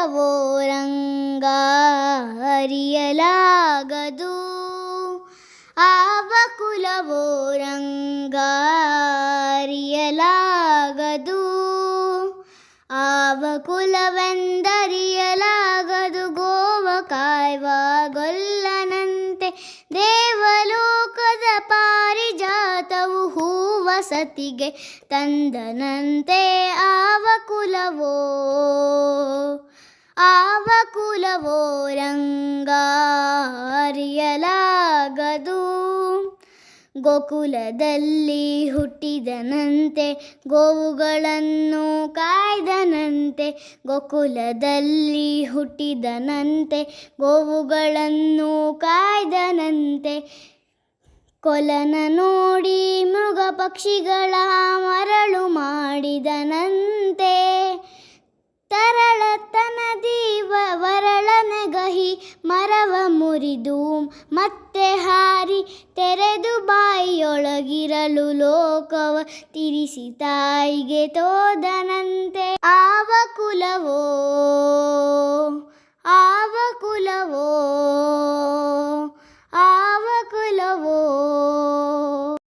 ಕುಲವೋ ರಂಗ ಅರಿಯಲಾಗದು, ಆವ ಕುಲವೋ ರಂಗ ಅರಿಯಲಾಗದು, ಆವ ಕುಲವೆಂದರಿಯಲಾಗದು. ಗೋವ ಕಾಯ್ವ ಗೊಲ್ಲನಂತೆ ದೇವಲೋಕದ ಪಾರಿಜಾತವು ಹೂವ ಸತಿಗೆ ತಂದನಂತೆ. ಆವ ಕುಲವೋ ರಂಗ ಅರಿಯಲಾಗದು. ಗೋಕುಲದಲ್ಲಿ ಹುಟ್ಟಿದನಂತೆ ಗೋವುಗಳನ್ನು ಕಾಯ್ದನಂತೆ, ಗೋಕುಲದಲ್ಲಿ ಹುಟ್ಟಿದನಂತೆ ಗೋವುಗಳನ್ನು ಕಾಯ್ದನಂತೆ. ಕೊಲನ ನೋಡಿ ಮೃಗ ಪಕ್ಷಿಗಳ ಮರಳು ಮಾಡಿದನಂತೆ, ತರಳತನದಿ ವರಳನಗಹಿ ಮರವ ಮುರಿದು ಮತ್ತೆ ಹಾರಿ ತೆರೆದು ಬಾಯಿಯೊಳಗಿರಲು ಲೋಕವ ತಿರಿಸಿ ತಾಯಿಗೆ ತೋದನಂತೆ. ಆವ ಕುಲವೋ